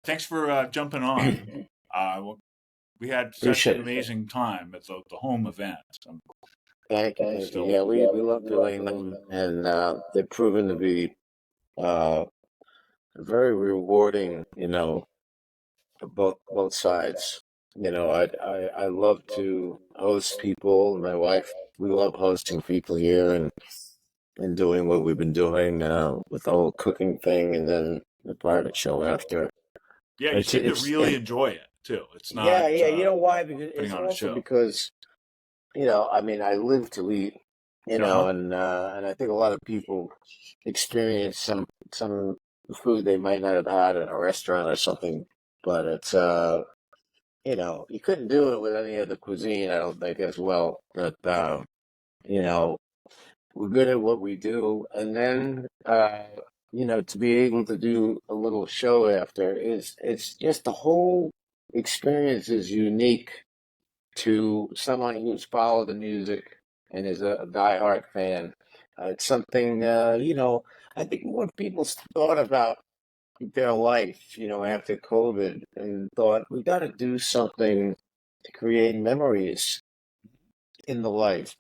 thanks for jumping on. Well, we had such Appreciate an it. amazing time at the home event. Thank you, thank you. Still, Yeah, we love doing them, and they've proven to be uh, very rewarding. For both sides. I love to host people. My wife, we love hosting people here and doing what we've been doing with the whole cooking thing, and then the private show after. yeah, you It's seem to it's really enjoy it too. It's yeah, not yeah. You know why? Because putting it's on a also show. because I mean, I live to eat, Uh-huh. and I think a lot of people experience some food they might not have had at a restaurant or something, but it's you couldn't do it with any other cuisine, I don't think, as well. But you know, we're good at what we do, and then to be able to do a little show after is it's just the whole experience is unique to someone who's followed the music and is a diehard fan. It's something, I think more people thought about their life, after COVID and thought, we got to do something to create memories in the life.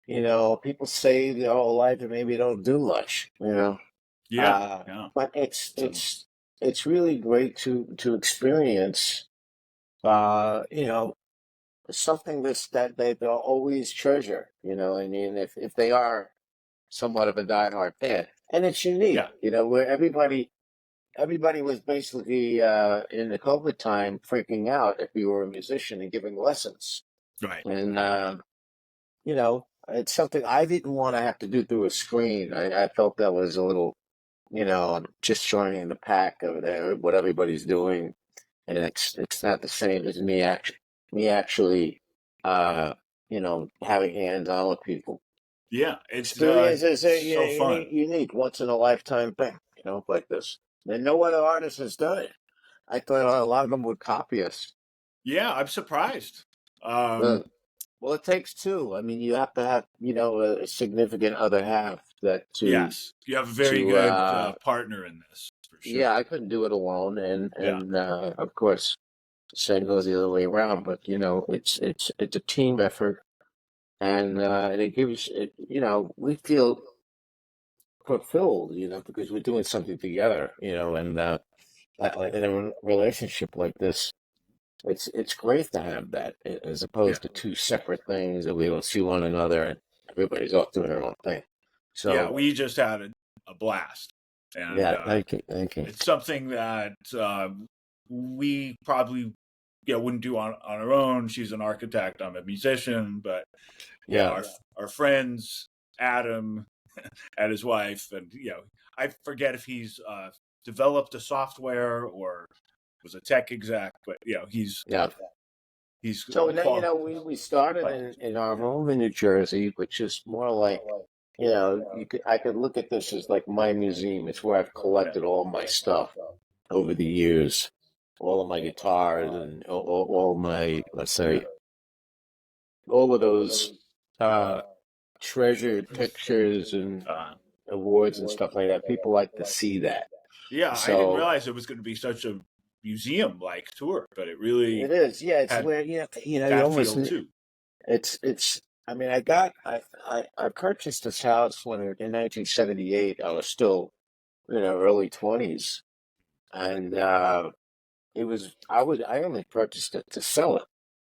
People say their whole life and maybe don't do much. Yeah, Uh, yeah. but it's So it's it's really great to experience, you know, something that they'll always treasure. I mean, if they are somewhat of a diehard fan, and it's unique, yeah, where everybody was basically in the COVID time freaking out if you were a musician and giving lessons, right. and it's something I didn't want to have to do through a screen. I felt that was a little, just joining the pack over there, what everybody's doing, and it's not the same as me actually having hands on with people. Yeah, it's Experience is a so fun. unique, once in a lifetime thing, like this. And no other artist has done it. I thought a lot of them would copy us. Yeah, I'm surprised. Uh, Um, well, it takes two. I mean, you have to have, a significant other half that yes, you have a very to good partner in this for yeah, sure. I couldn't do it alone, and Yeah, of course, the same goes the other way around. But it's a team effort, and it gives it. We feel fulfilled, because we're doing something together, and in a relationship like this, it's great to have that as yeah, opposed to two separate things that we don't see one another and everybody's off doing their own thing. yeah. So We just had a blast, and yeah, thank you. it's something that we probably wouldn't do on our own. She's an architect, I'm a musician, but yeah, Yeah. our friends Adam and his wife, and I forget if he's developed a software or was a tech exec, but Yeah. he's So now, qual- we started in our home in New Jersey, which is more like, I could look at this as like my museum. It's where I've yeah, collected all my stuff over the years, all of my guitars and all my, let's yeah. say, all of those uh, treasured pictures and Uh, awards and stuff like that. People like to see that. yeah, I didn't So realize it was going to be such a museum-like tour, but it really it is, yeah. It's had where you that almost feel too. it's. I mean, I purchased this house when in 1978. I was still early 20s, and I only purchased it to sell it.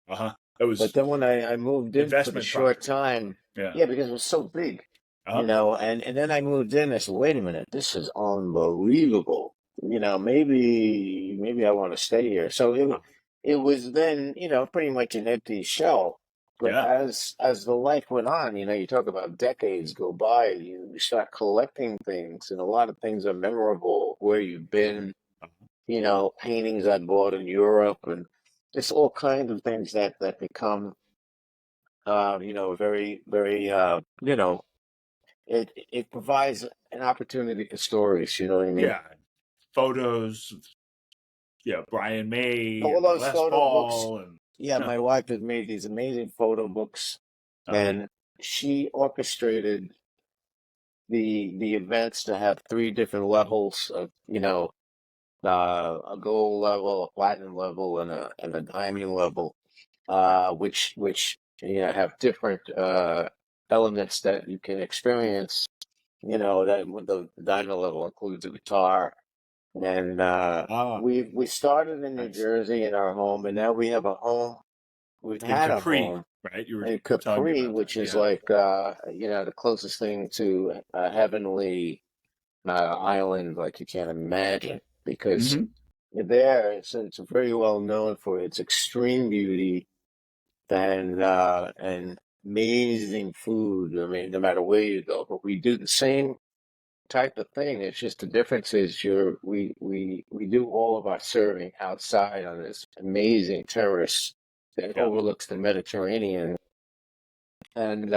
Uh huh. It But was then when I moved in for the investment short property. time, Yeah. yeah, because it was so big, Uh huh. and then I moved in. I said, wait a minute, this is unbelievable. Maybe I want to stay here. So it was then, pretty much an empty shell. But Yeah. as the life went on, you talk about decades go by, you start collecting things, and a lot of things are memorable. Where you've been, paintings I bought in Europe, and just all kinds of things that become, very, very, it provides an opportunity for stories. You know what I mean? Yeah. Photos. Yeah. Brian May All and those Les photo books. Paul and Yeah, uh my wife has made these amazing photo books, huh. and she orchestrated the events to have three different levels of, a gold level, a platinum level, and a diamond level, which have different elements that you can experience. That with the diamond level includes a guitar, and Ah, we started in New nice. Jersey in our home, and now we have a home. We've In had a Capri, home right? You were in telling me Capri, about that. which is Yeah. like the closest thing to a heavenly island like you can't imagine, because Hmm. there it's very well known for its extreme beauty and amazing food. I mean, no matter where you go, but we do the same type of thing. It's just the difference is we do all of our serving outside on this amazing terrace that Yeah. overlooks the Mediterranean, and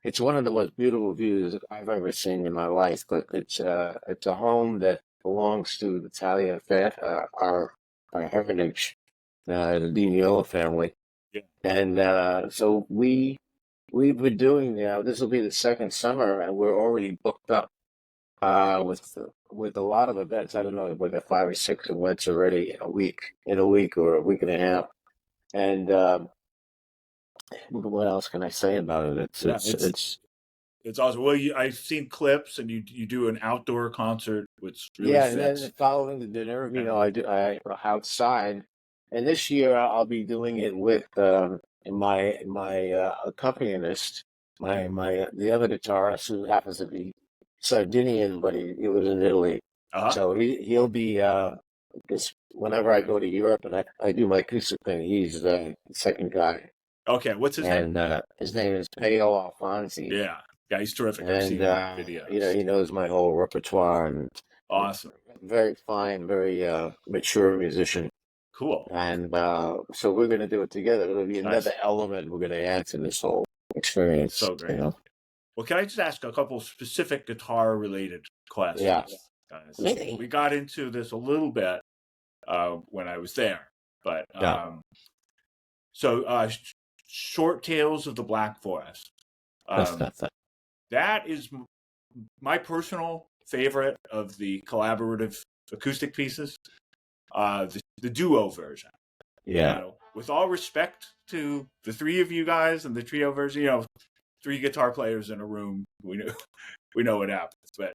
it's one of the most beautiful views I've ever seen in my life. But it's a home that belongs to the Italian our heritage, the Meola family, Yeah. and so we've been doing this will be the second summer, and we're already booked up with a lot of events. I don't know whether 5 or 6 events already in a week or a week and a half. And what else can I say about it? Yeah. It's awesome. Well, I've seen clips, and you do an outdoor concert, which really Yeah, and then fits. following the dinner, Yeah. I outside, and this year I'll be doing it with my accompanist, my the other guitarist who happens to be Sardinian, but he lives in Italy, Uh-huh. so he'll be because whenever I go to Europe and I do my acoustic thing, he's the second guy, Okay. What's his name? and his name is Paolo Alfonsi, Yeah. Yeah. He's terrific. I've and seen videos. he knows my whole repertoire and. Awesome. Very fine, very mature musician. Cool. And so we're going to do it together. It'll be another Nice. element we're going to add to this whole experience, So great. Well, can I just ask a couple specific guitar related Yeah. questions, guys? We got into this a little bit when I was there, but Yeah. so Short Tales of the Black Forest. Um, that is my personal favorite of the collaborative acoustic pieces. The duo version. Yeah. With all respect to the three of you guys and the trio version, three guitar players in a room, we know what happens. But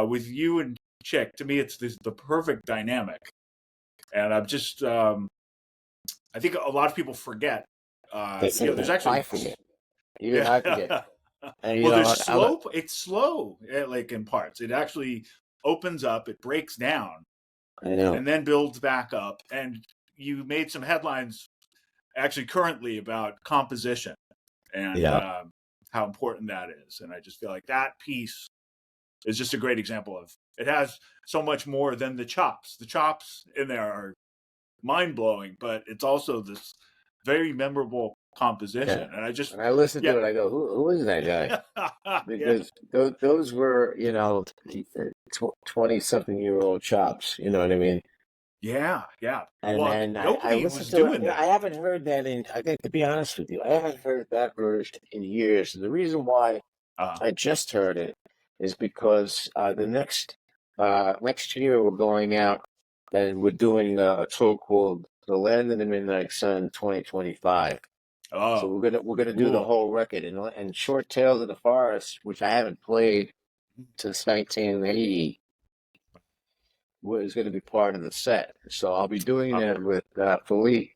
with you and Chick, to me, it's the perfect dynamic. And I'm just, I think a lot of people forget. There's actually. I forget. Even Yeah. I forget. And Well, there's slope. It's slow, like in parts. It actually opens up, it breaks down, I know. and then builds back up. And you made some headlines actually currently about composition and how important that is. And I just feel like that piece is just a great example of it has so much more than the chops. The chops in there are mind blowing, but it's also this very memorable composition. And I just when I listen to it, I go, who is that guy? Because those were 20-something-year-old chops. You know what I mean? Yeah. And Well, then I nobody listened was to it. doing that. I haven't heard that I think, to be honest with you, I haven't heard that version in years. And the reason why I just heard it is because the next year we're going out and we're doing a tour called The Land of the Midnight Sun 2025. So we're gonna do the whole record, and Short Tales of the Forest, which I haven't played since 1980, was going to be part of the set. So I'll be doing that with Philippe,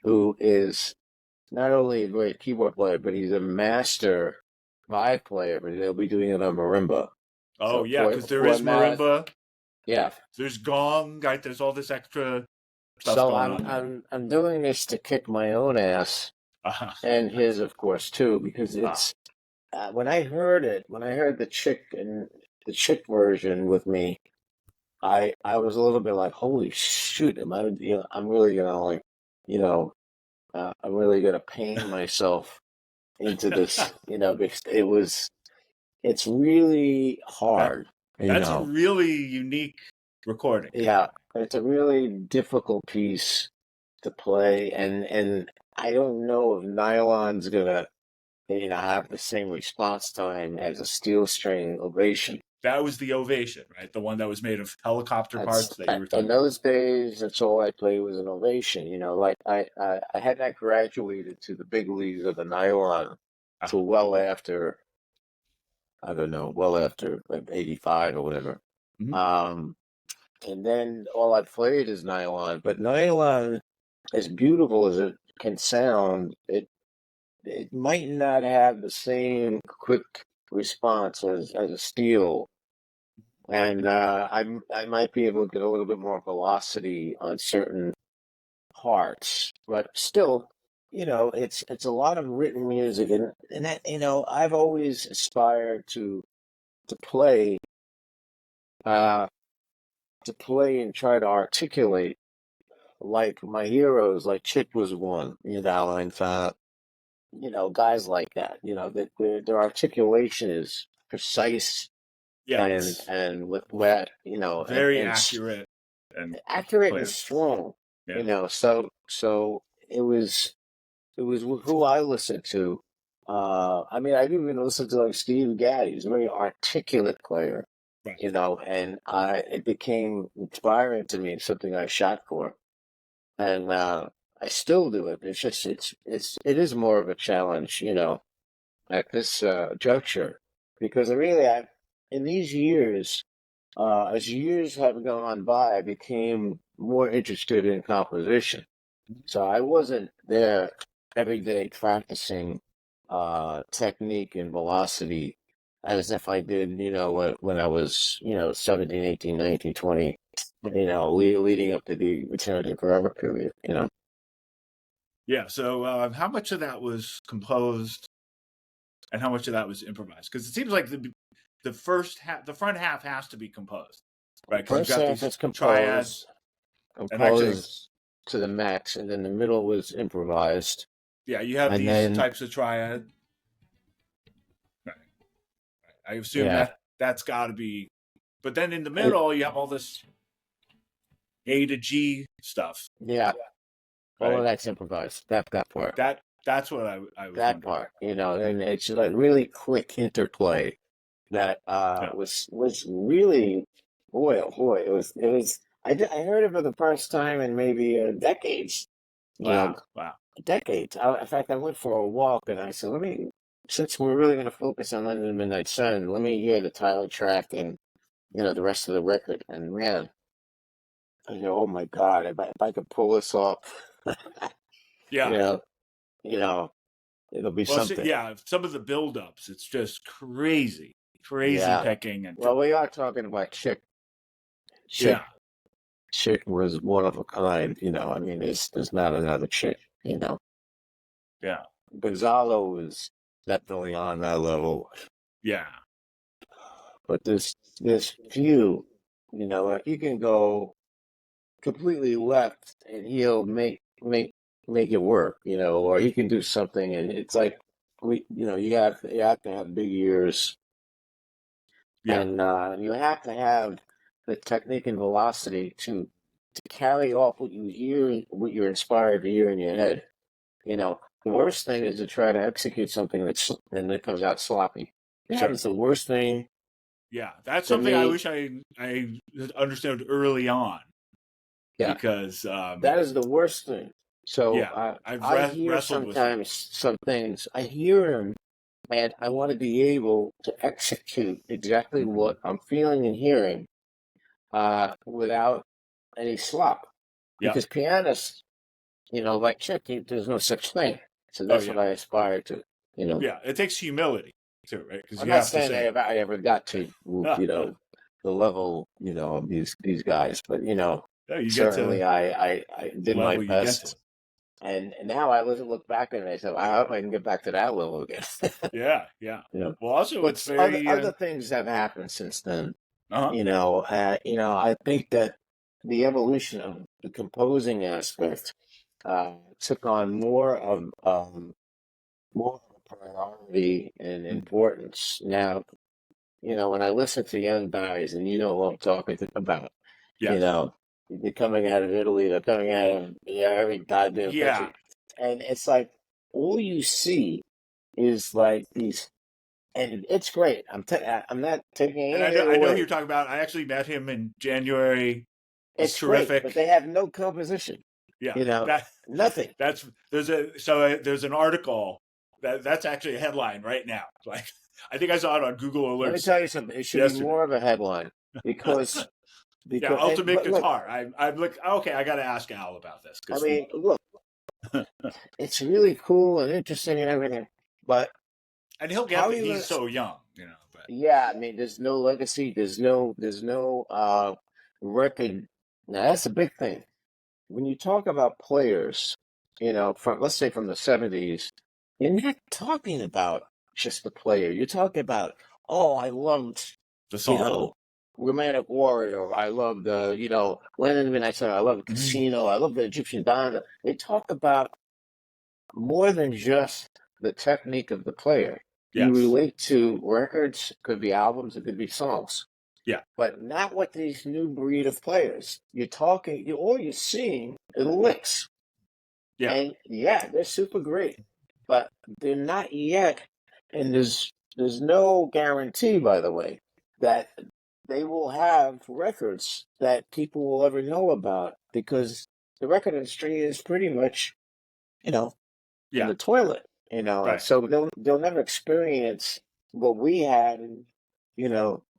who is not only a great keyboard player, but he's a master vibe player. But they'll be doing it on marimba. Oh, So yeah, because there is marimba. Yeah. There's gong, right? There's all this extra stuff So going on. I'm doing this to kick my own ass and his, of course, too, because it's when I heard the chick version with me, I was a little bit like, holy shoot, I'm really gonna like, I'm really gonna pain myself into this, because it's really hard, That's a really unique recording. Yeah, it's a really difficult piece to play, and I don't know if nylon's gonna, have the same response time as a steel string ovation. That was the Ovation, right? The one that was made of helicopter parts that you were talking In those days, that's all I played was an Ovation. Like I had not graduated to the big leagues of the nylon about. till well after, I don't know, well after like 85 or whatever. Mhm. And then all I played is nylon. But nylon, as beautiful as it can sound, it might not have the same quick response as a steel. And I might be able to get a little bit more velocity on certain parts, but still, it's a lot of written music, and that I've always aspired to play uh to play and try to articulate like my heroes, like Chick was one, and guys like that, that their articulation is precise and Yes. with that, Very and accurate and accurate and clear. strong, Yeah. So it was who I listened to. I mean, I even listened to like Steve Gadd. He's a very articulate player, Right. and it became inspiring to me, something I shot for, and I still do it. It's just it is more of a challenge, at this juncture, because in these years, as years have gone by, I became more interested in composition. So I wasn't there every day practicing technique and velocity as if I did, when I was, 17, 18, 19, 20, leading up to the Return to Forever period. Yeah. So how much of that was composed and how much of that was improvised? Because it seems like the first half, the front half has to be composed, right? Because you've First got half these is triads, and actually, composed to the max, and then the middle was improvised. yeah, you have And these then, types of triad. Right. I assume yeah, that's got to be, but then in the and, middle you have all this A to G stuff, yeah, all of right? that's improvised. That part. That's what I was That wondering. part, and it's like really quick interplay that Yeah. was really, boy, oh boy, it was. I heard it for the first time in maybe decades, you know, Wow. Wow. decades. In fact, I went for a walk and I said, since we're really going to focus on London Midnight Sun, let me hear the title track and the rest of the record. And man, oh my God, if I could pull this off, you Yeah. know, you know, it'll be Well, something. yeah. Some of the buildups, it's just crazy, crazy Yeah. picking and Well, we are talking about Chick. Chick yeah, Chick was one of a kind. I mean, there's not another Chick. yeah, Gonzalo was definitely on that level, yeah, but there's few. Like you can go completely left and he'll make it work. Or he can do something and it's like you have to have big ears yeah. and you have to have the technique and velocity to carry off what you hear, what you're inspired to hear in your head. The worst thing is to try to execute something and it comes out sloppy. That Sure. is the worst thing Yeah, that's to something I me. wish I understood early on Yeah, because that is the worst thing. So yeah, I've I hear wrestled with that. sometimes some things. I hear them, and I want to be able to execute exactly what I'm feeling and hearing, without any slop. Yeah. Because pianists, like Chick, there's no such thing. So Oh that's what yeah. I aspire to. Yeah. It takes humility too, right? Because I'm you not have to saying say, I ever got to, the level, of these guys, but oh, you get to certainly I the did my level you get to. best, and now I look back and I said, I hope I can get back to that level again. Yeah, yeah. you know, Well, also it's but other very other things have happened since then. uh-huh. I think that the evolution of the composing aspect took on more of a priority and importance now. When I listen to young guys, and you know what I'm talking about, you Yes. know, they're coming out of Italy, they're coming out of every goddamn Yeah. country, and it's like all you see is like these and it's great. I'm not taking And anything I know who away. you're talking about. I actually met him in January. He's It's great, but terrific. they have no composition. Yeah, You know, that nothing. there's an article that's actually a headline right now. Like, I think I saw it on Google Let me Alerts tell you something. It should be yesterday. more of a headline because Yeah, ultimate but look, guitar. I'm like, okay, I got to ask Al about this I because mean, look, it's really cool and interesting and everything, but and he'll how get are that you he's gonna? so young, But Yeah, I mean, there's no legacy. There's no record. Now that's a big thing. When you talk about players, from let's say from the '70s, you're not talking about just the player. You're talking about, oh, I loved, the you song. know, Romantic Warrior. I loved Lennon and I said I love Mm-hmm. Casino. I love the Egyptian Don. They talk about more than just the technique of the player. You Yes. relate to records, could be albums, it could be songs, Yeah. but not with these new breed of players. All you're seeing are the licks. Yeah. And yeah, they're super great, but they're not yet. And there's no guarantee, by the way, that they will have records that people will ever know about because the record industry is pretty much, you know, in Yeah. the toilet, and Right. so they'll never experience what we had,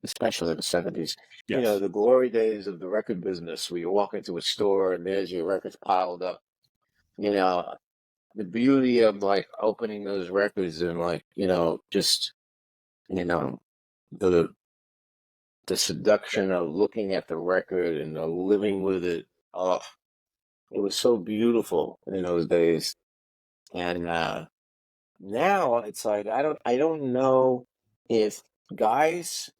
especially in the '70s. Yes. The glory days of the record business, where you walk into a store and there's your records piled up. You know, the beauty of like opening those records and like just you know the the seduction of looking at the record and living with it. Oh, it was so beautiful in those days, and now it's like I don't know if guys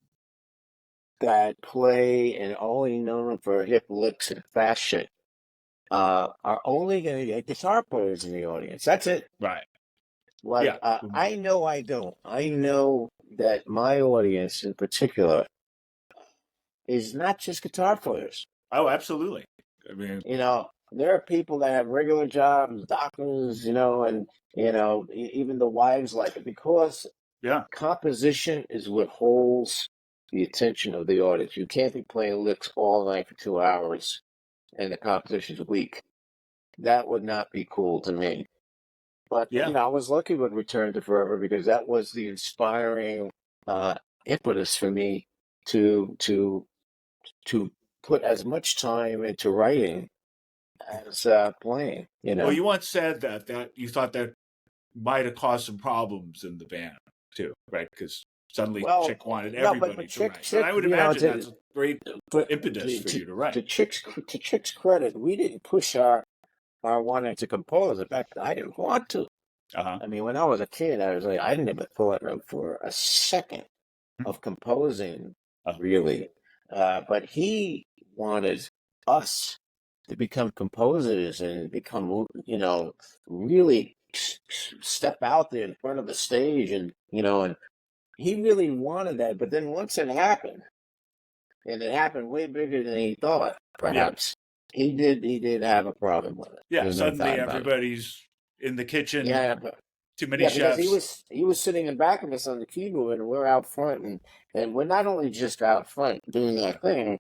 that play and only known for hip licks and fast shit are only going to get guitar players in the audience. That's it. Right. Like Yeah. I know I don't. I know that my audience in particular is not just guitar players. Oh, absolutely. I mean, There are people that have regular jobs, doctors, and even the wives like it because yeah. composition is what holds the attention of the audience. You can't be playing licks all night for 2 hours and the composition's weak. That would not be cool to me. But Yeah. I was lucky with Return to Forever because that was the inspiring uh, impetus for me to to to put as much time into writing as playing. Well, you once said that you thought that might have caused some problems in the band too, right? Because suddenly Well, Chick wanted no, but everybody to Chick, write. But Chick, I would imagine that's to, a great but impetus for you to write. to Chick's credit, we didn't push our wanting to compose. In fact, I didn't want to. Uh-huh. I mean, when I was a kid, I was like, I never thought of for a second of composing, Uh-huh. really. But he wanted us to become composers and become, really step out there in front of the stage and he really wanted that. But then once it happened, and it happened way bigger than he thought, Yeah. perhaps, he did have a problem with it. Yeah. There's no Suddenly doubt about it. everybody's in the kitchen, Yeah, but too many yeah, because he chefs. was he was sitting in back of us on the keyboard, and we're out front, and we're not only just out front doing that thing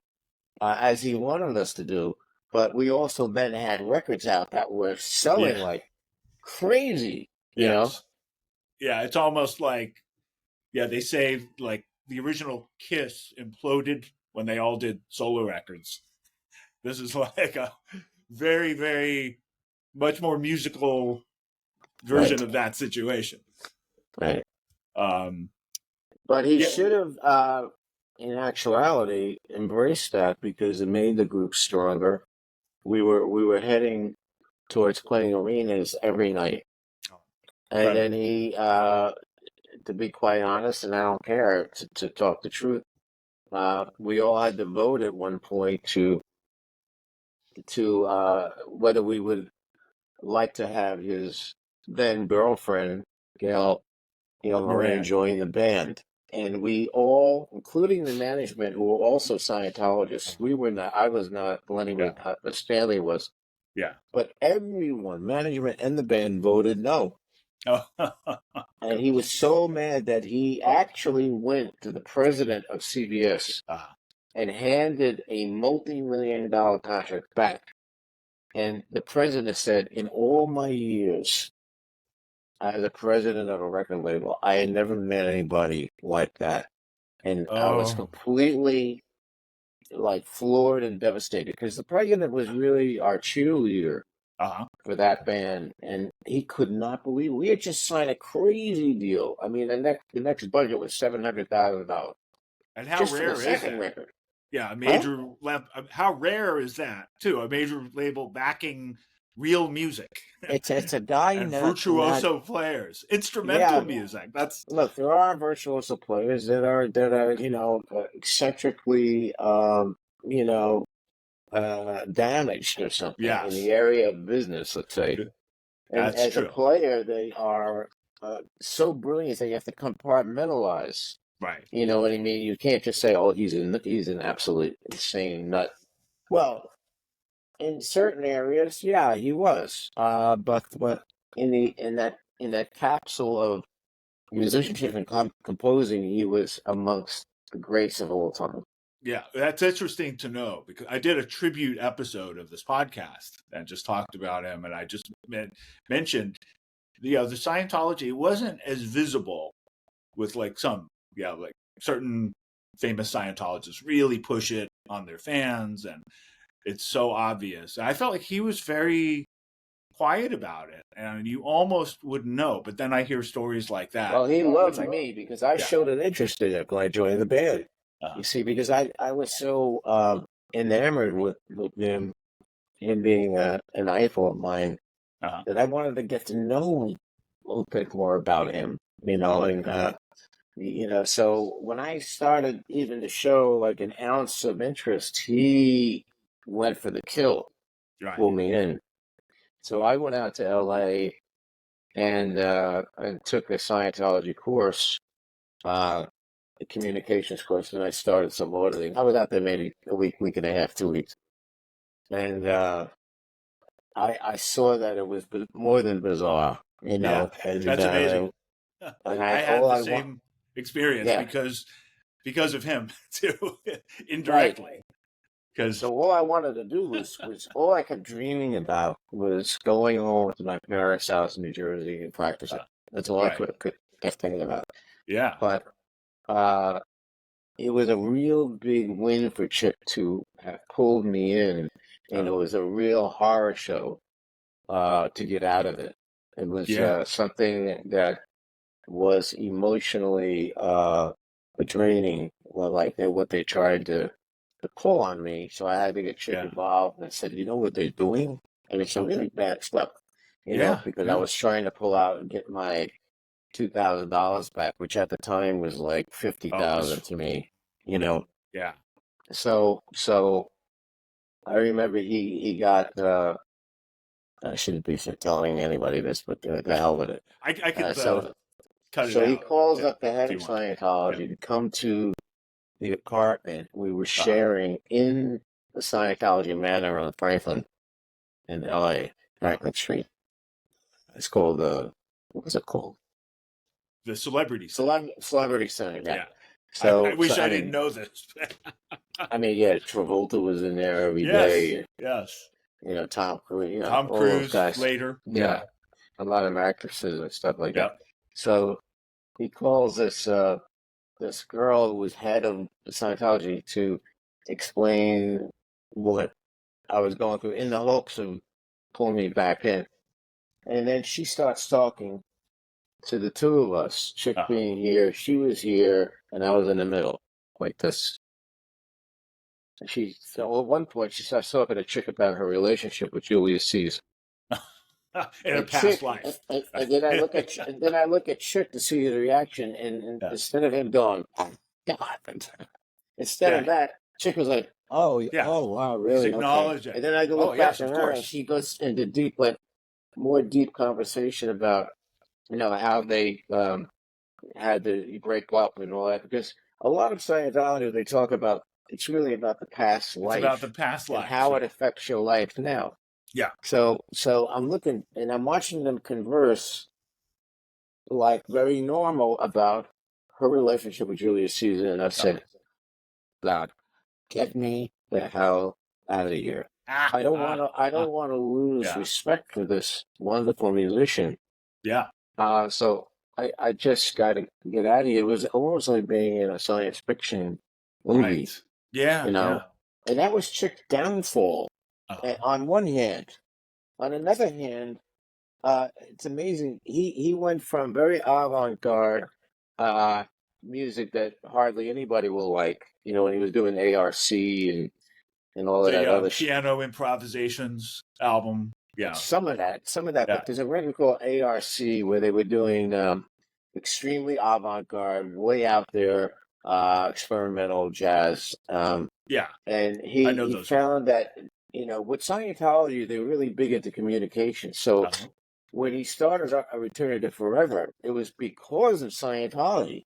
as he wanted us to do, but we also then had records out that were selling Yeah. like crazy. Yes. Yeah. It's almost like, yeah, they say like the original Kiss imploded when they all did solo records. This is like a very, very much more musical version Right, of that situation. right. Um, But he yeah, should have, in actuality, embraced that because it made the group stronger. We were heading towards playing arenas every night, and right. then he, to be quite honest, and I don't care to talk the truth, we all had to vote at one point to whether we would like to have his then girlfriend Gail Moran Moran. join the band. And we all, including the management, who were also Scientologists, we were not, I was not, Lenny was Yeah, not, but Stanley was. yeah, But everyone, management and the band, voted no. Oh. And he was so mad that he actually went to the president of CBS and handed a multi-million-dollar contract back. And the president said, in all my years as the president of a record label, I had never met anybody like that. And I was Oh. completely like floored and devastated because the president was really our cheerleader for that band, and he could not believe it. We had just signed a crazy deal. I mean, the next budget was $700,000. And how Just for the rare is second that? record. Yeah, a major how rare is that too? A major label backing real music. It's a guy and not virtuoso players, instrumental yeah. music. That's Look, there are virtuoso players that are eccentrically damaged or something in the yes, area of business, let's say. And that's as a true. player, they are so brilliant that you have to compartmentalize. Right. You know what I mean? You can't just say, "Oh, he's an absolute insane nut." Well, in certain areas, yeah, he was. But in that capsule of musicianship and composing, he was amongst the greats of all time. Yeah, that's interesting to know because I did a tribute episode of this podcast and just talked about him, and I just mentioned, the Scientology wasn't as visible with like like certain famous Scientologists really push it on their fans, and it's so obvious. And I felt like he was very quiet about it, and you almost wouldn't know. But then I hear stories like that. Well, he loved me because I Yeah. showed an interest in it when I joined the band. You see, because I was so enamored with him being an idol of mine that I wanted to get to know a little bit more about him, and so when I started even to show like an ounce of interest, he went for the kill, pull me in. So I went out to LA and took a Scientology course, a communications course, and I started some auditing. I was out there maybe a week and a half, 2 weeks. And I saw that it was more than bizarre, Yeah, and, that's amazing. and I had the same experience yeah, because of him too, indirectly. right. Because So all I wanted to do was all I kept dreaming about was going home to my parents' house in New Jersey and practicing. That's all I could kept thinking about. Yeah. But it was a real big win for Chip to have pulled me in, and it was a real horror show to get out of it. It was something that was emotionally draining. Well, like what they tried to pull on me, so I had to get Chip involved. And I said, "You know what they're doing?" And it's some really bad stuff, because I was trying to pull out and get my $2,000 back, which at the time was like $50,000 to me, Yeah. So I remember he got. I shouldn't be telling anybody this, but the hell with it. I could cut it So out. he calls up the head of Scientology to come to the apartment we were sharing in the Scientology Manor on Franklin in LA, Franklin Street. It's called what was it called? The Celebrity Celebrity Center. Yeah. So I wish I didn't know this. I mean, yeah, Travolta was in there every day. Yes. Tom Cruise. Tom all Cruise those guys. later. Yeah. A lot of actresses and stuff like that. So he calls this girl who was head of Scientology to explain what I was going through in the hopes of pulling me back in. And then she starts talking to the two of us, Chick being here, she was here, and I was in the middle, like this. So at one point, she starts talking to Chick about her relationship with Julius Caesar. In a past life. And then I look at Chick to see his reaction, and instead of him going, "Oh, God," instead of that, Chick was like, "Oh, wow, really?" Acknowledge it. And then I go look back at her, and she goes into more deep conversation about, how they had to break up and all that, because a lot of Scientology, they talk about, it's really about the past life. It's about the past life. And how it affects your life now. Yeah. So I'm looking and I'm watching them converse, like very normal about her relationship with Julius Caesar, and I said, "Loud, get me the hell out of here. I don't want to lose Yeah. respect for this wonderful musician. Yeah. So I just got to get out of here." It was almost like being in a science fiction movie, Right. Yeah. you know. Yeah. And that was Chick's downfall. On one hand, on another hand, it's amazing. He went from very avant-garde music that hardly anybody will like. You know, when he was doing ARC and all of that The other piano improvisations album. Yeah. some of that. Yeah. But there's a record called ARC where they were doing extremely avant-garde, way out there, experimental jazz. Yeah. And I know he those ones. found that, with Scientology, they're really big into communication. So Uh-huh. when he started a Return to Forever, it was because of Scientology.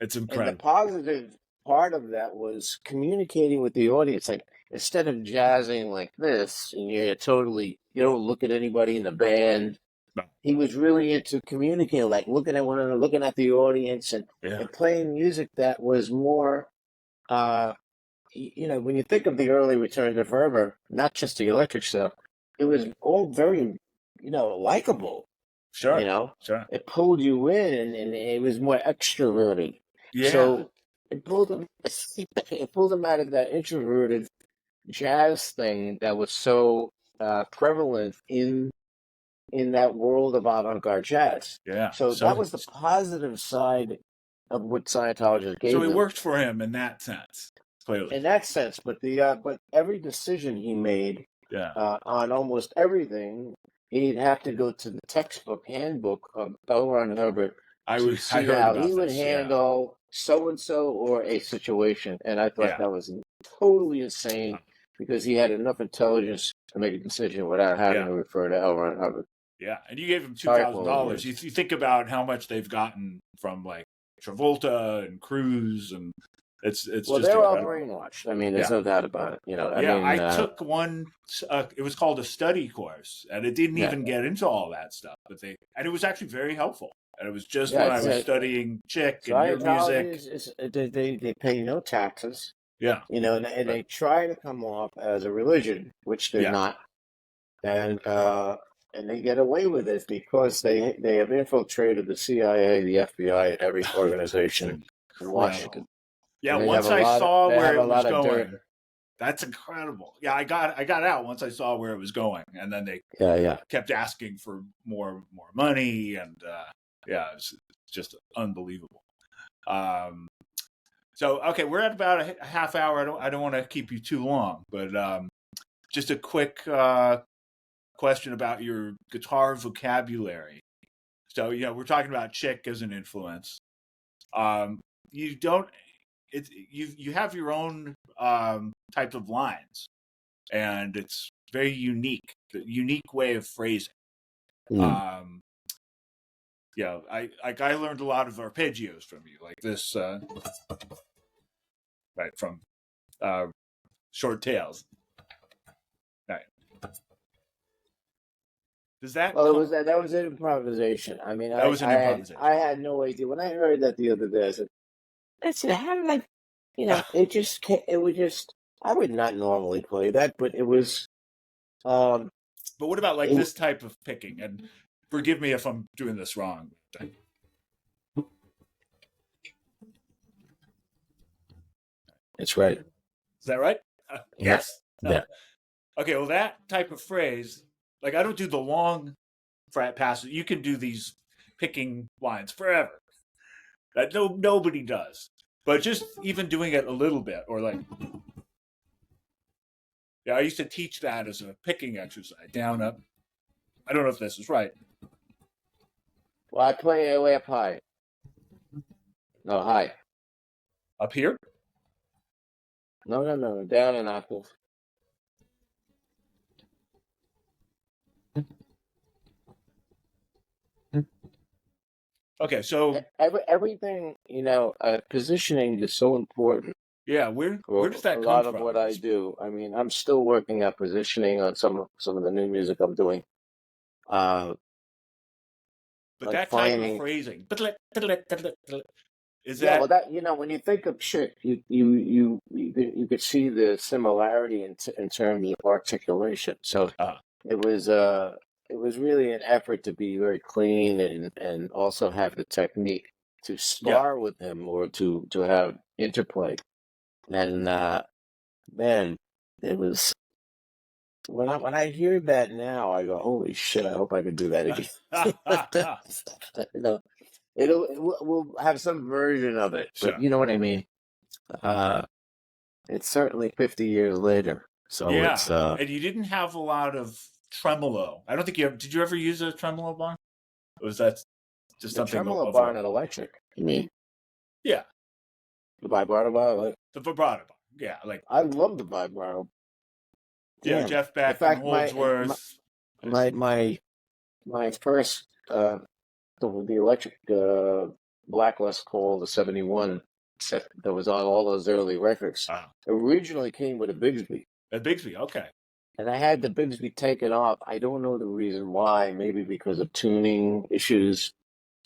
It's And the incredible. positive part of that was communicating with the audience. Like, instead of jazzing like this, and you don't look at anybody in the band, No. he was really into communicating, like looking at one another, looking at the audience, Yeah. and playing music that was more, uh, when you think of the early Return to Forever, not just the electric stuff, it was all very, likable. Sure. Sure. It pulled you in, and it was more extroverted. Yeah. So it pulled him out of that introverted jazz thing that was so prevalent in that world of avant-garde jazz. Yeah. So that was the positive side of what Scientology gave So it him. worked for him in that sense, clearly. In that sense, but but every decision he made on almost everything, he'd have to go to the textbook handbook of L. Ron Hubbard I to see heard how he about would this. handle so and so or a situation, and I thought Yeah. that was totally insane because he had enough intelligence to make a decision without having to refer to L. Ron Hubbard. Yeah, and you gave him Sorry for all the $2,000. words. You think about how much they've gotten from like Travolta and Cruise, and it's Well, just they're all incredible. brainwashed. I mean, there's no doubt about it. I took one. It was called a study course, and it didn't Yeah. even get into all that stuff. And it was actually very helpful. And it was just Yeah, when I was it's- studying Chick and your Scientology music. they pay no taxes. Yeah, And they try to come off as a religion, which they're Yeah. not, and they get away with it because they have infiltrated the CIA, the FBI, and every organization in Washington. yeah. And they Once have a I lot saw they where have it a was lot of going, dirt. that's incredible. Yeah, I got out once I saw where it was going, and then they Yeah. kept asking for more money, and it's just unbelievable. So okay, we're at about a half hour. I don't want to keep you too long, but just a quick question about your guitar vocabulary. So we're talking about Chick as an influence. You don't. You have your own type of lines, and it's very unique. The unique way of phrasing. I learned a lot of arpeggios from you, like this, right from Short Tales. Right. Does that? Well, that was an improvisation. I mean, That was an improvisation. I had no idea when I heard that the other day. I said, how did I? It just it was just. I would not normally play that, but it was. But what about like this type of picking? And forgive me if I'm doing this wrong. That's right. Is that right? Yes. Yeah. Okay. Well, that type of phrase, like I don't do the long fret passes. You can do these picking lines forever. That nobody does. But just even doing it a little bit, or like, I used to teach that as a picking exercise. Down, up. I don't know if this is right. Well, I play it way up high. No, high. Up here? No. Down an octave. Okay, so everything, positioning is so important. Yeah, where does that come from? A lot of what I do. I mean, I'm still working at positioning on some of the new music I'm doing. But like that type of finding. phrasing, is Yeah, well, that that when you think of shit, you could see the similarity in terms of articulation. So uh, it was it was really an effort to be very clean and also have the technique to yeah, spar with him or to have interplay. And man, it was when I hear that now, I go, holy shit! I hope I could do that again. You know, we'll have some version of it, but sure, you know what I mean. Uh, it's certainly 50 years later, so yeah. it's And you didn't have a lot of tremolo. I don't think you ever, did. You ever use a tremolo bar? Or was that just the something tremolo of bar a and electric. You mean yeah, the vibrato bar? Like, the vibrato bar? Yeah, like I love the vibrato. yeah, Damn. Jeff In Beck and fact, Holdsworth. my first the electric blacklist call, the 71 set that was on all those early records, Uh, originally came with a Bigsby. at Bixby, okay. And I had the Bigsby taken off. I don't know the reason why. Maybe because of tuning issues.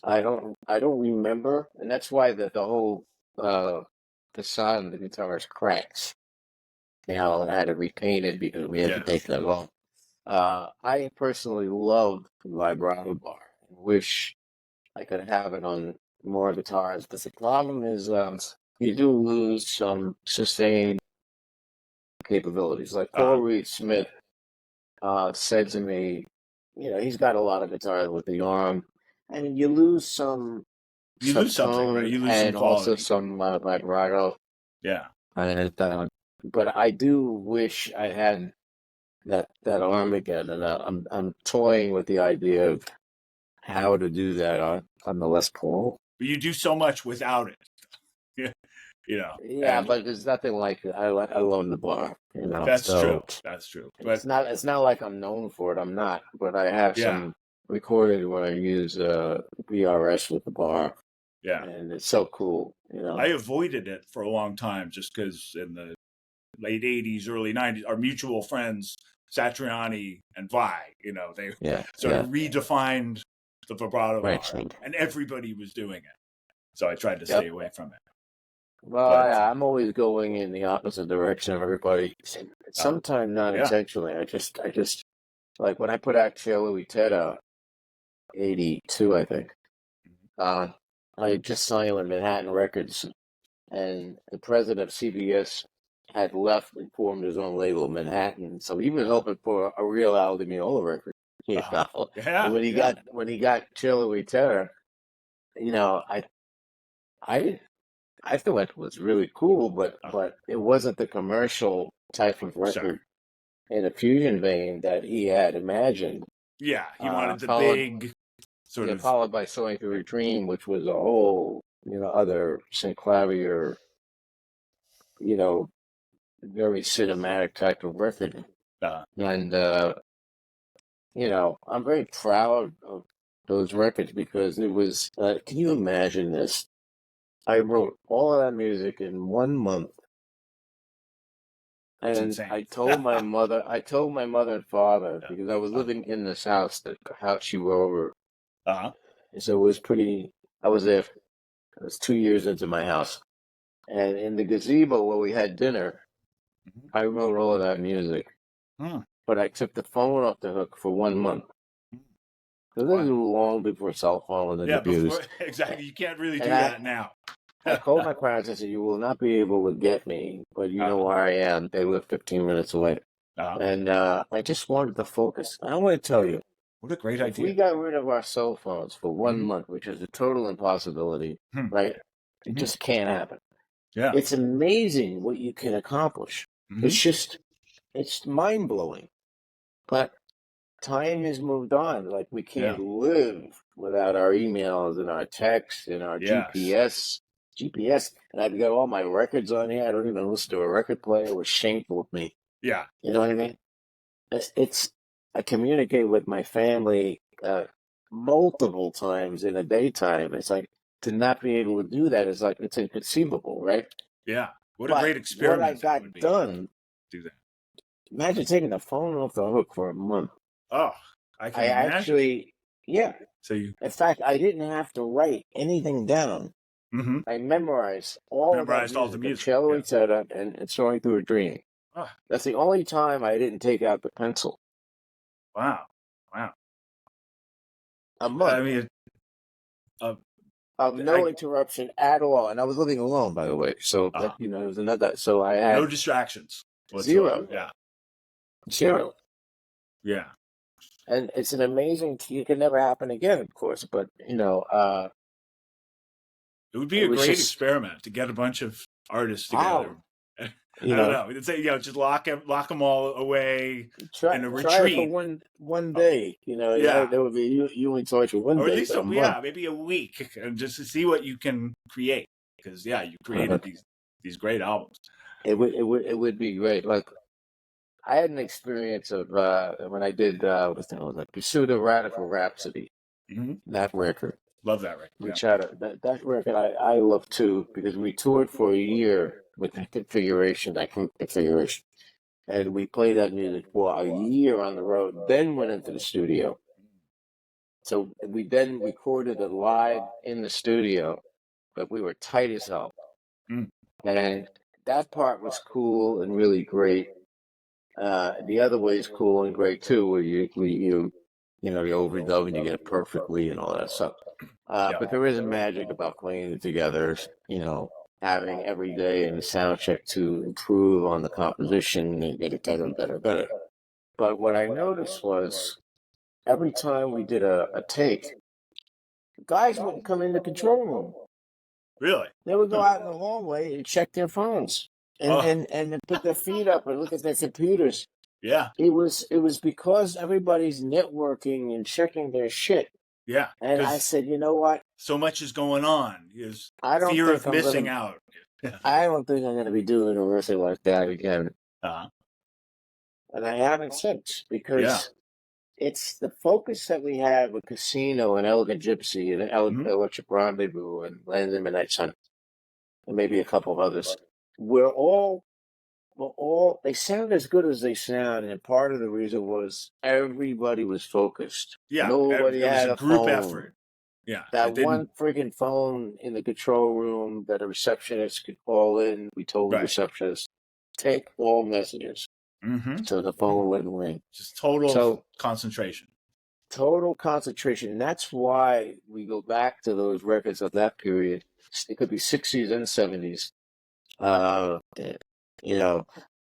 I don't remember, and that's why the whole facade of the guitar is cracks. I had it repainted because we had to Yeah. take that off. I personally love the vibrato bar. Wish I could have it on more guitars, but the problem is you do lose some sustain capabilities. Like Uh, Paul Reed Smith said to me, he's got a lot of guitars with the arm, and you lose some you lose something, right? subtone You lose some and also quality. some vibrato. Yeah. And but I do wish I had that arm again, and I'm toying with the idea of how to do that on the Les Paul. But you do so much without it. Yeah, And but there's nothing like it. I love the bar, that's true. So That's true. But it's not like I'm known for it. I'm not, but I have yeah, some recorded when I use VRS with the bar, yeah. and it's so cool. I avoided it for a long time just because in the late 80s, early 90s, our mutual friends, Satriani and Vi, they Yeah, sort yeah, of redefined the vibrato right. bar and everybody was doing it. So I tried to stay Yep. away from it. Well, But I'm always going in the opposite direction of everybody. Sometimes not yeah. intentionally. I just like when I put out Cielo y Terra, 82, I think. I just saw you in Manhattan Records, and the president of CBS had left and formed his own label, Manhattan. So he was hoping for a real Al Di Meola record, And Yeah, when he yeah. got Cielo y Terra, I I thought it was really cool, but it wasn't the commercial type of Sure. record in a fusion vein that he had imagined. Yeah, he wanted the Followed big sort of followed by Soaring Through a Dream, which was a whole other synclavier, you know, very cinematic type of record. uh, And I'm very proud of those records because it was. Can you imagine this? I wrote all of that music in 1 month. it's And insane. I told my mother and father Yeah. because I was living in this house, the house you were over. Uh-huh. And so it was I was there, I was 2 years into my house. And in the gazebo where we had dinner, Mhm. I wrote all of that music. Hmm. But I took the phone off the hook for 1 month. So this is Wow. long before cell phone and Yeah, before abused. exactly. You can't really And do that now. I called my parents and said, you will not be able to get me, but you know uh, where I am. They live 15 minutes away. uh, And I just wanted to focus. I want to tell you, what a great if we idea. got rid of our cell phones for one Mhm. month, which is a total impossibility, Hmm. right? It Mhm. just can't happen. Yeah. It's amazing what you can accomplish. Mhm. It's mind blowing. But time has moved on. Like we Yeah. can't live without our emails and our texts and our Yes. GPS. And I've got all my records on here. I don't even listen to a record player. It was shameful of me. Yeah. You know what I mean? I communicate with my family multiple times in a daytime. It's like to not be able to do that is like it's inconceivable, right? Yeah. What a But great what I experiment that would got be done, to do that. imagine taking the phone off the hook for a month. Oh, I can I imagine. actually, yeah, So you In fact, I didn't have to write anything down. I memorized all of that memorized all the music, music. cello Yeah. etc., and Soaring Through a Dream. Ah, That's the only time I didn't take out the pencil. wow. A month I mean, of no interruption at all, and I was living alone, by the way. So that, it was another. So I had no distractions whatsoever. zero. Yeah. Yeah. And it's an amazing. It can never happen again, of course. But It would be it a was great just experiment to get a bunch of artists together. wow. I don't know. We'd say, just lock them all away in a Try it for retreat. one day. Yeah. There would be you in charge for one Or at day, least, but a month. maybe a week, and just to see what you can create. Because, you created these great albums. It would be great. Like I had an experience of when I did what's that was like Pursuit of Radical Rhapsody. That record. Love that record. Which had that record I love too, because we toured for a year with that configuration, and we played that music for a year on the road. Then went into the studio. So we then recorded it live in the studio, but we were tight as hell, and that part was cool and really great. The other way is cool and great too, where you overdub and you get it perfectly and all that stuff. But there is a magic about playing it together, having every day and the sound check to improve on the composition and get it better and better and better. But what I noticed was every time we did a take, guys wouldn't come in the control room. Really? They would go out in the hallway and check their phones and put their feet up and look at their computers. Yeah. It was because everybody's networking and checking their shit. Yeah. And I said, you know what? So much is going on. I don't fear think of I'm missing gonna, out. I don't think I'm going to be doing a rehearsal like that again. And I haven't since, because it's the focus that we had with Casino and Elegant Gypsy and Electric Rendezvous and Land of Midnight Sun and maybe a couple of others. They sound as good as they sound, and part of the reason was everybody was focused. Yeah, Nobody had a group phone. effort. Yeah, that one friggin' phone in the control room that a receptionist could call in. We told the receptionist, take all messages, so the phone wouldn't ring. Just total concentration. Total concentration, and that's why we go back to those records of that period. It could be 60s and 70s.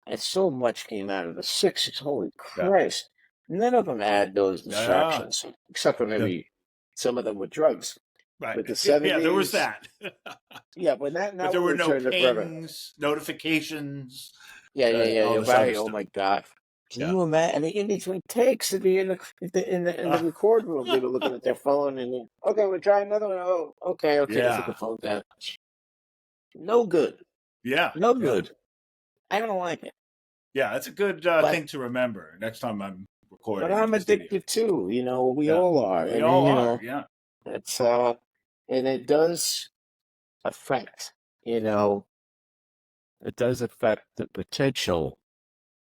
And so much came out of the 60s. Holy Christ. None of them had those distractions, except for maybe some of them with drugs. Right. But the 70s. There was that. But there were no pings, notifications. Right. Oh my God. Can you imagine? I mean, in between takes, to be in the record room, they were looking at their phone and okay, we'll try another one. Oh, okay, let's put the phone down. No good. Yeah. No good. I don't like it. Yeah, that's a good thing to remember next time I'm recording. But I'm addicted too. We all are. We all are. Yeah. It's and it does affect. It does affect the potential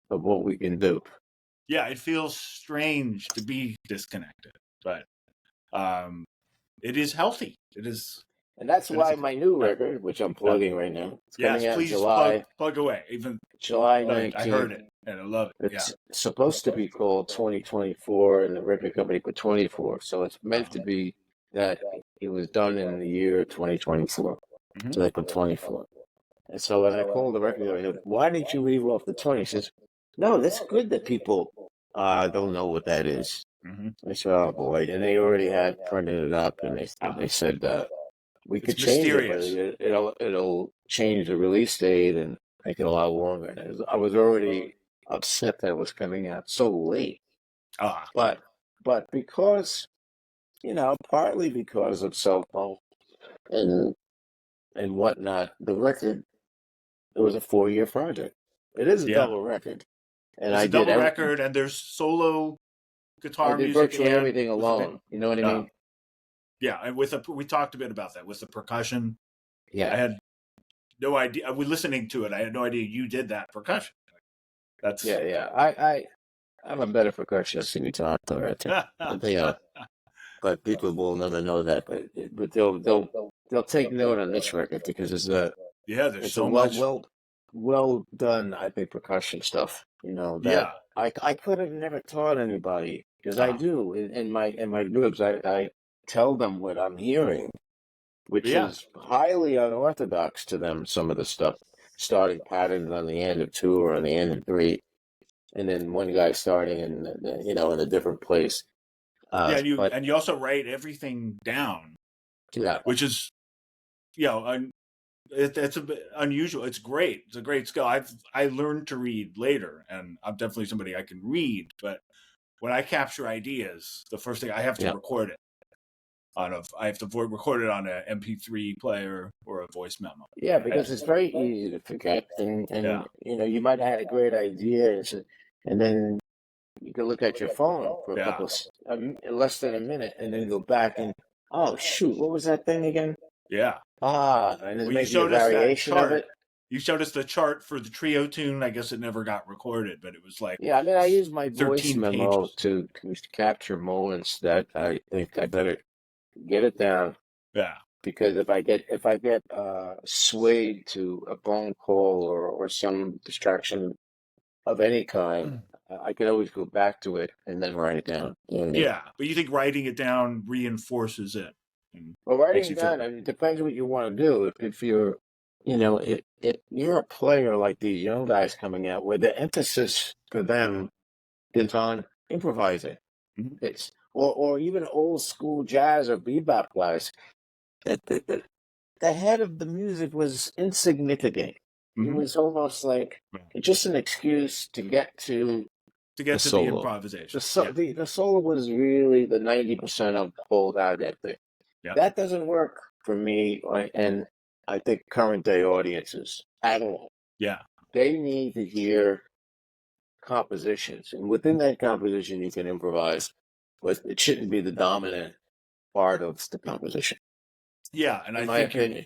of what we can do. Yeah, it feels strange to be disconnected, but it is healthy. It is. And that's why my new record, which I'm plugging right now, it's coming out in July. Plug away. Even July 19th. I heard it and I love it. It's supposed to be called 2024, and the record company put 24. So it's meant to be that it was done in the year 2024. So they put 24. And so when I called the record company, I said, why didn't you leave off the 20? He says, no, that's good that people don't know what that is. I said, oh boy. And they already had printed it up, and they said we could change it, but it'll change the release date and make it a lot longer. And I was already upset that it was coming out so late. But because, partly because of cell phone and whatnot, the record, it was a 4-year project. It is a double record. And it's a double record, and there's solo guitar music. I did virtually everything alone. You know what I mean? Yeah, and we talked a bit about that with the percussion. Yeah, I had no idea. We're listening to it. I had no idea you did that percussion. That's I'm a better percussionist than you talked to. But but people will never know that. But they'll take note on this record because there's it's a so much. well done, I think, percussion stuff. That Yeah. I could have never taught anybody because I Ah. do in my groups. I tell them what I'm hearing, which Yeah. is highly unorthodox to them. Some of the stuff, starting patterns on the end of 2 or on the end of 3, and then one guy starting in a different place. Yeah, But and you also write everything down, yeah, which is, it's a bit unusual. It's great. It's a great skill. I learned to read later, and I'm definitely somebody I can read. But when I capture ideas, the first thing I have to record it I have to record it on an MP3 player or a voice memo. yeah, because it's very easy to forget, and you might have had a great idea, and then you can look at your phone for a couple less than a minute, and then go back and, oh shoot, what was that thing again? Yeah. And then Well, you maybe a showed us that variation of chart. it. You showed us the chart for the trio tune. I guess it never got recorded, but it was like, Yeah, I mean, I use my voice 13 memo pages. to capture moments that I think I better get it down. Yeah. Because if I get swayed to a phone call or some distraction of any kind, I could always go back to it and then write it down. You know what I mean? Yeah, but you think writing it down reinforces it? Well, writing it down, it depends what you want to do. If you're, if you're a player like these young guys coming out, where the emphasis for them is on improvising, it's or even old school jazz or bebop guys. The head of the music was insignificant. It was almost like just an excuse to get to the improvisation. The solo was really the 90% of the whole goddamn thing. Yeah. That doesn't work for me, and I think current day audiences at all. Yeah. They need to hear compositions, and within that composition you can improvise, but it shouldn't be the dominant part of the composition. Yeah, and in my opinion.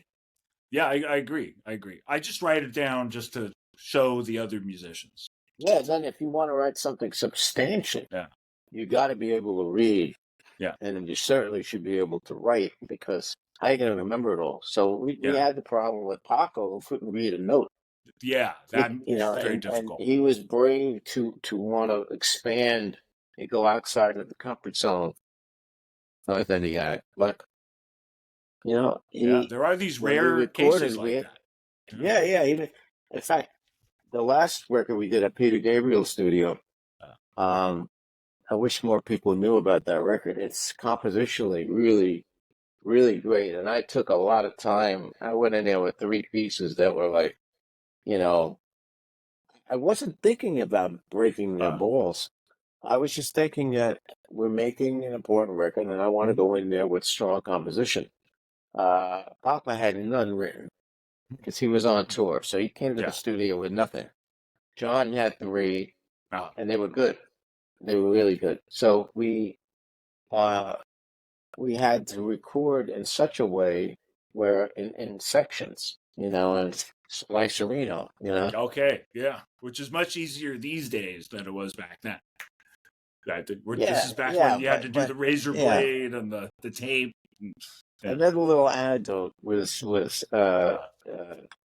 Yeah, I agree. I just write it down just to show the other musicians. Yeah, then if you want to write something substantial, you got to be able to read. Yeah. And then you certainly should be able to write, because how are you going to remember it all? So we had the problem with Paco, who couldn't read a note. Yeah, that's very difficult. And he was brave to want to expand and go outside of the comfort zone. Then he got it. But, there are these rare cases like that. Yeah. Even, in fact, the last record we did at Peter Gabriel's studio, I wish more people knew about that record. It's compositionally really, really great. And I took a lot of time. I went in there with 3 pieces that were like, I wasn't thinking about breaking their balls. I was just thinking that we're making an important record and I want to go in there with strong composition. Papa had none written because he was on tour. So he came to the studio with nothing. John had 3 and they were good. They were really good. So we had to record in such a way where in sections, and slicerino, Okay, yeah, which is much easier these days than it was back then. This is back when you had to do the razor blade and the tape. Another little anecdote was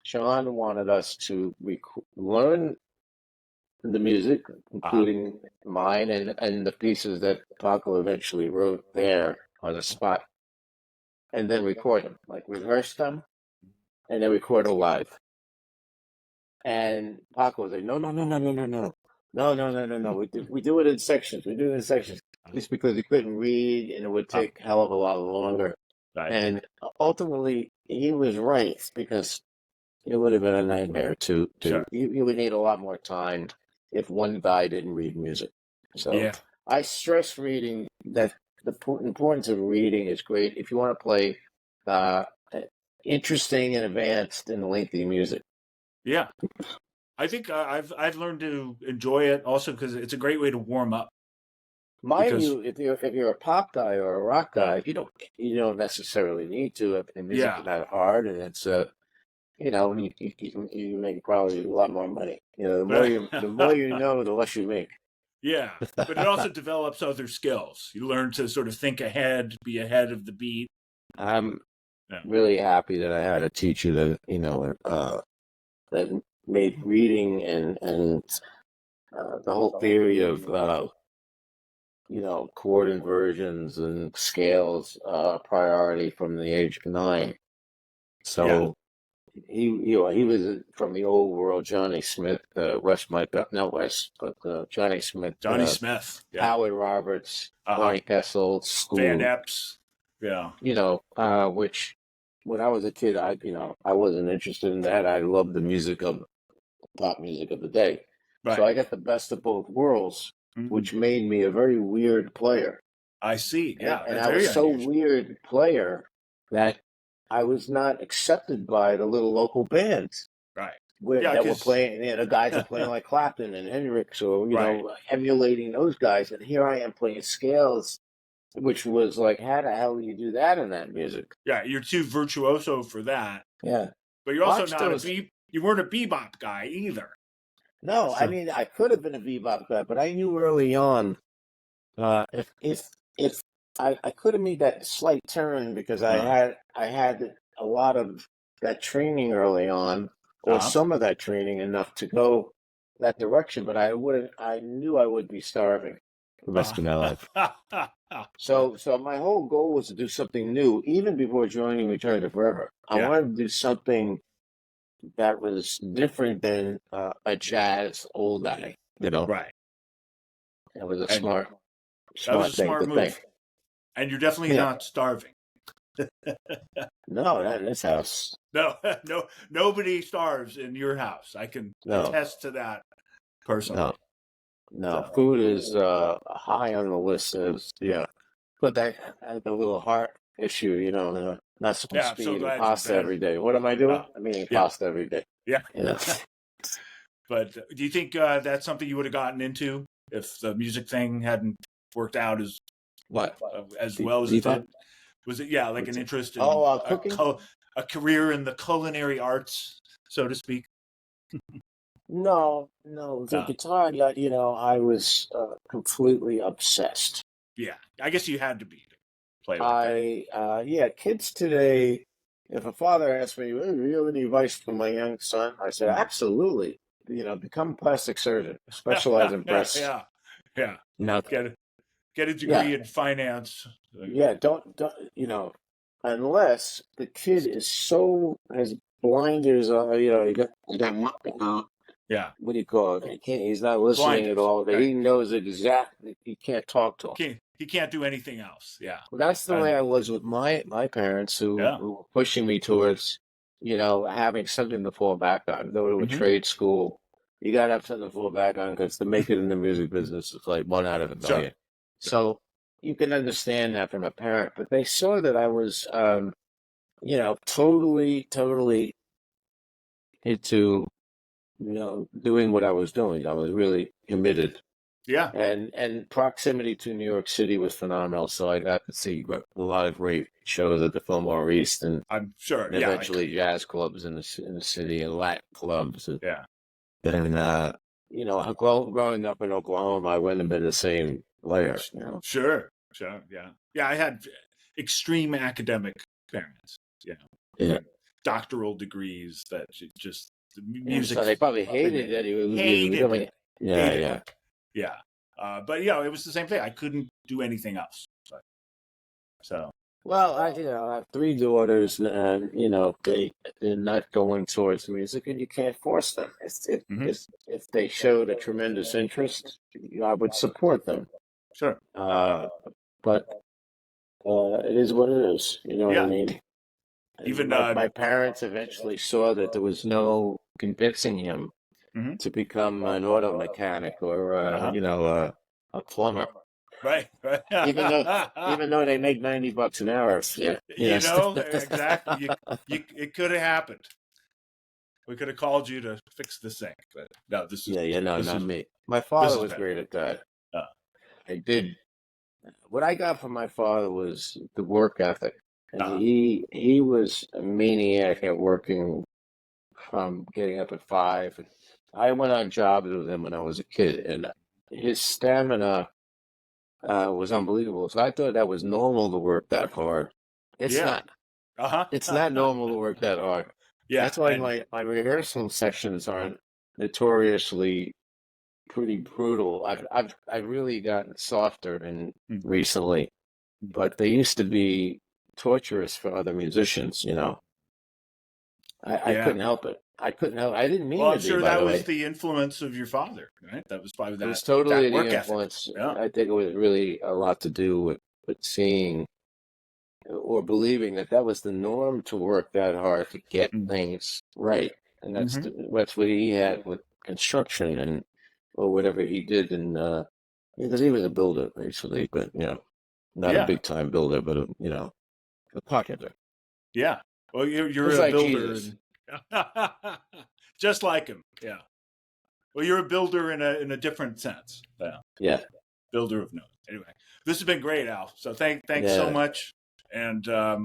Sean wanted us to learn the music, including mine and the pieces that Paco eventually wrote there on the spot, and then record them, like rehearse them, and then record it live. And Paco was like, no. We do it in sections. Just because he couldn't read, and it would take a hell of a lot longer. Right. And ultimately, he was right, because it would have been a nightmare to you would need a lot more time if one guy didn't read music. So I stress reading, that the importance of reading is great if you want to play interesting and advanced and lengthy music. Yeah, I think I've learned to enjoy it also because it's a great way to warm up. Mind you, if you're a pop guy or a rock guy, you don't necessarily need to. If the music is not hard, and it's you make probably a lot more money. The more you know, the less you make. Yeah, but it also develops other skills. You learn to sort of think ahead, be ahead of the beat. I'm Yeah, really happy that I had a teacher that, that made reading and the whole theory of, chord inversions and scales priority from the age of 9. yeah. So he was from the old world, Johnny Smith, West, not West, but Johnny Smith, Johnny Smith. Yeah. Howard Roberts, Uh-huh. Barney Kessel Van school, Epps. Yeah. which when I was a kid, I wasn't interested in that. I loved the music of pop music of the day. So Right. I got the best of both worlds, Mm-hmm. which made me a very weird player. I see. Yeah, And that's I was very so unusual. weird player that I was not accepted by the little local bands Right. where Yeah, that were because playing. The guys are playing like Clapton and Hendrix, or right. emulating those guys. And here I am playing scales, which was like, how the hell do you do that in that music? Yeah, you're too virtuoso for that. Yeah, But you're also watch not those. you weren't a bebop guy either. No, I So mean I could have been a bebop guy, but I knew early on if I could have made that slight turn because I had a lot of that training early on, or uh-huh. some of that training enough to go that direction, but I knew I would be starving the rest of my life. So my whole goal was to do something new, even before joining Return to Forever. I Yeah. wanted to do something that was different than a jazz old guy. Right. It was a And that was a smart thing smart to think. move. And you're definitely Yeah. not starving. No, not in this house. No, no, nobody starves in your house. I can No, attest to that personally. no, no. So, Food is high on the list. Yeah, but I have a little heart issue. Not supposed yeah, to I'm be so eating glad you're pasta better. every day. What am I doing? Uh, I'm eating yeah, pasta every day. yeah. You know, But do you think that's something you would have gotten into if the music thing hadn't worked out what? as well as it Bebop? did? Was it like an What's it? interest in Oh, cooking? a career in the culinary arts, so to speak? No, no. The Uh, guitar, I was completely obsessed. yeah, I guess you had to be to play like that. Yeah, kids today, if a father asks me, "Well, do you have any advice for my young son?" I said, Mm. absolutely. Become a plastic surgeon, specialize in breasts. Yeah, yeah. Now, Get a degree yeah, in finance. yeah, don't, unless the kid is so, has blinders on, Yeah, what do you call it? He's not listening at blinders. all, that Right. he knows exactly, he can't talk to him. He can't do anything else. Yeah, Well, that's the way and I was with my parents yeah. who were pushing me towards, having something to fall back on, go to a Hmm. trade school. You got to have something to fall back on because to make it in the music business is like one out of a Sure. million. So you can understand that from a parent, but they saw that I was, totally into, doing what I was doing. I was really committed. Yeah, And proximity to New York City was phenomenal. So I got to see a lot of great shows at the Fillmore East and I'm sure. Yeah, eventually jazz clubs in the city and Latin clubs. yeah. And growing up in Oklahoma, I wouldn't have been the same player. Sure, sure. Yeah, yeah. I had extreme academic parents. You know, Yeah. doctoral degrees that just the Yeah. music. So they probably They hated that he was hated really. it. Yeah, Hated yeah. it. Yeah. But it was the same thing. I couldn't do anything else. So Well, I have 3 daughters, and they're not going towards music, and you can't force them. mhm. If they showed a tremendous interest, I would support them. Sure. Uh, but it is what it is. You know what I Yeah. mean? And Even my parents eventually saw that there was no convincing him mhm. to become an auto mechanic or Uh-huh. a plumber, Right. Right. even though they make $90 an hour. Yeah, Exactly. It could have happened. We could have called you to fix the sink, but no, yeah, no, this not is me. My this father is was better. great at that. Uh, I did. What I got from my father was the work ethic, and uh, he was a maniac at working from getting up at 5. I went on jobs with him when I was a kid, and his stamina was unbelievable. So I thought that was normal to work that hard. It's Yeah. not. Uh It's huh. not normal to work that hard. Yeah. That's why And my rehearsal sessions are notoriously pretty brutal. I've really gotten softer and mm, recently, but they used to be torturous for other musicians, you know. I yeah. couldn't help it. I couldn't help. I didn't Well, mean I'm to be, sure by that the was way. the influence of your father, right? That was probably It was that totally the work ethic. influence. Yeah. I think it was really a lot to do with seeing or believing that that was the norm to work that hard to get Mm-hmm. things right. And Mm-hmm. that's what he had with construction and or whatever he did in because he was a builder basically, but you know, not a Yeah. big time builder, but you know, a carpenter. Yeah. Well, you're Just a like builder, Jesus. and just like him. Yeah. Well, you're a builder in a different sense. Yeah. Yeah. Builder of notes. Anyway, this has been great, Al. So thanks so Yeah. much, and I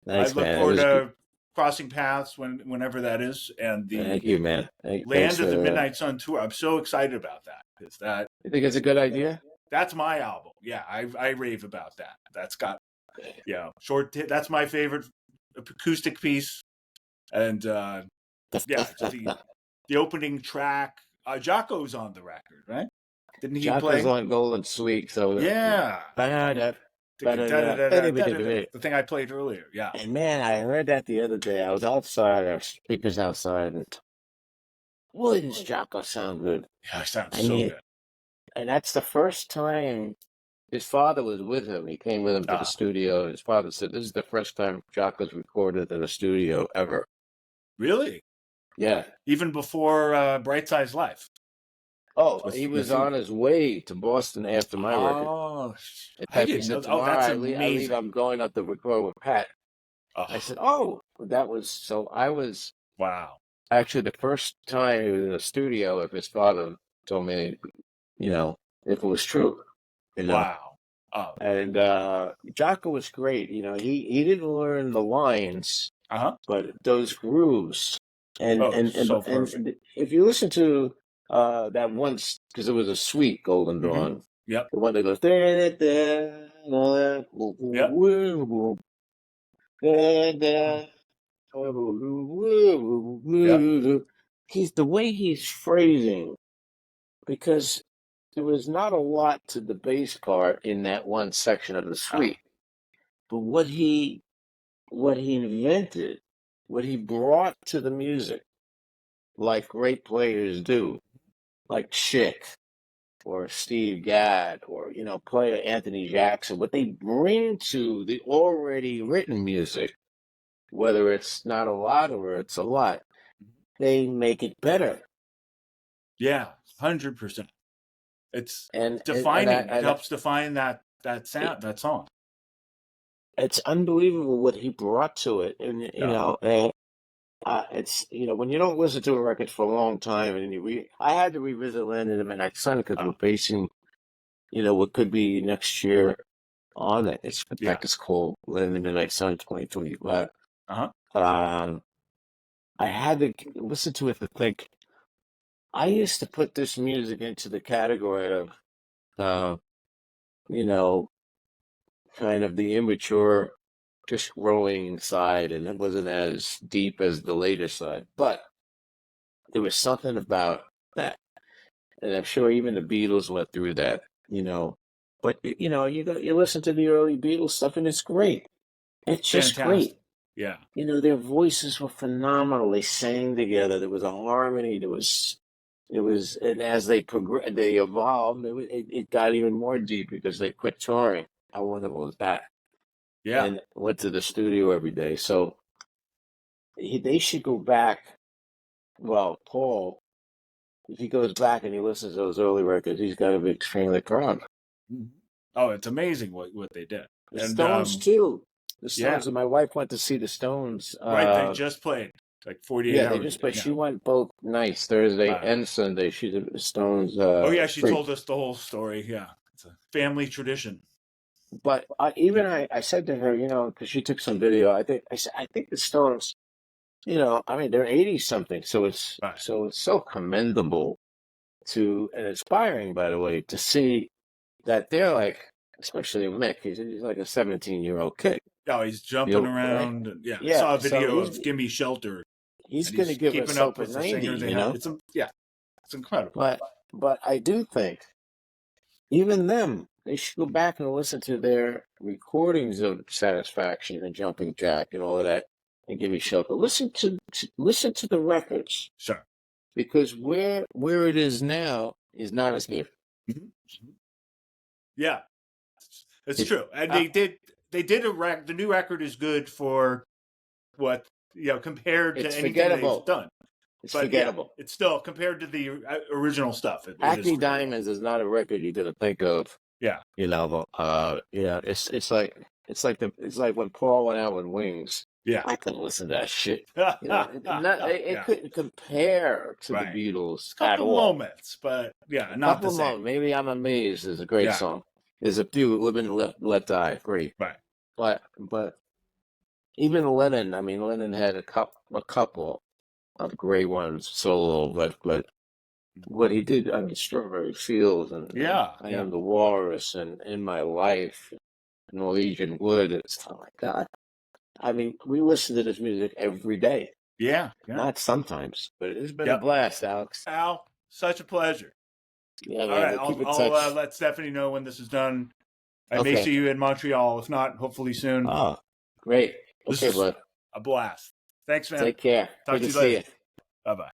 Thanks, look man. It forward was good. to crossing paths whenever that is, and Thank the you, man. Thanks Land for of the the Midnight Sun tour. I'm so excited about that because you think it's a good idea? that's my album. Yeah, I rave about that. That's got that's my favorite acoustic piece, and yeah, just the opening track. Jocko's on the record, right? Didn't he Chocolate's play? on Golden Sweet, so Yeah. ba-da, ba-da-da, The thing I played earlier. Yeah. and man, I heard that the other day. I was outside, our speakers outside, and boy, does Jocko sound good. Yeah, it sounds I so mean, good. and that's the first time his father was with him. He came with him to the Ah, studio. His father said, "This is the first time Jocko's recorded in a studio ever." really? Yeah. Even before Bright Side's Life Oh, he was with on you. his way to Boston after my record. Oh, In I fact, he didn't said, know. Oh, "Tomorrow that's I leave. amazing. I'm going up to record with Pat." I Oh, said, "Oh, that was so." I was wow. actually the first time he was in the studio. If his father told me, you know, if it was true, you know. Wow. Oh, And Jocko was great. You know, he didn't learn the lines, uh-huh. but those grooves. And Oh, and and, so perfect. and if you listen to that once, because it was a sweet Golden Mm-hmm. Dawn, Yep. the one that goes da, da, da, Yep. da, da, Yep. he's the way he's phrasing because there was not a lot to the bass part in that one section of the Ah, suite, but what he invented, what he brought to the music, like great players do, like Chick or Steve Gadd or player Anthony Jackson, what they bring to the already written music, whether it's not a lot or it's a lot, they make it better. yeah. 100%. It's And defining. It and helps define that it, sound, that song. it's unbelievable what he brought to it, and Yeah. it's when you don't listen to a record for a long time, and I had to revisit Land of the Midnight Sun because we're Oh, basing what could be next year on it. In yeah. fact, it's called Land of the Midnight Sun 2025. Uh-huh. Um, I had to listen to it to think. I used to put this music into the category of, uh, you know, kind of the immature, just growing inside, and it wasn't as deep as the later side. But there was something about that, and I'm sure even the Beatles went through that, you know. But you listen to the early Beatles stuff, and it's great. It's just Fantastic. great. Yeah. Their voices were phenomenal. They sang together. There was a harmony. It was, and as they evolved. It got even more deep because they quit touring. How wonderful is that? Yeah. And went to the studio every day. So they should go back. Well, Paul, if he goes back and he listens to those early records, he's got to be extremely proud. Mhm. Oh, it's amazing what they did. The And Stones too. The yeah, Stones. And my wife went to see the Stones. right. They just played like 48 Yeah, they hours just ago. but Yeah. she went both nights, Thursday Wow. and Sunday. She's a Stones Oh yeah, she freak. told us the whole story. Yeah. It's a family tradition. But Yeah. I said to her, because she took some video. I think the Stones, I mean, they're 80 something, so it's Right. so commendable and inspiring, by the way, to see that they're like, especially Mick, he's like a 17-year-old kid. Oh, he's jumping around. And, I Yeah, saw a video so of "Gimme Shelter." he's going to give us keeping up something with the 90, singer they you have. know? It's incredible. But I do think even them, they should go back and listen to their recordings of Satisfaction and Jumping Jack and all of that, and Give Me Shelter. Listen to the records, Sure. because where it is now is not as good. Mm-hmm. Yeah, it's true. And they did the new record is good for what, compared to anything they've done. It's forgettable. Yeah, it's still, compared to the original stuff. Acme Diamonds is not a record you're gonna think of. Yeah. It's like when Paul went out with Wings. Yeah. I couldn't listen to that shit. It couldn't compare to the Beatles at all. Couple moments, but not the same. Maybe I'm Amazed is a great song. There's a few, Live and Let Die, great. Right. But even Lennon had a couple of great ones solo, but what he did, Strawberry Fields and I Am the Walrus and In My Life, Norwegian Wood, it's not like that. We listen to this music every day. Yeah. Not sometimes, but it's been a blast, Alex. Al, such a pleasure. Yeah, man, all right, we'll keep in I'll touch. let Stephanie know when this is done. I may see you in Montreal. If not, hopefully soon. Oh, great. This okay, bud. A blast. Thanks, man. Take care. Talk Good to you later. Bye-bye.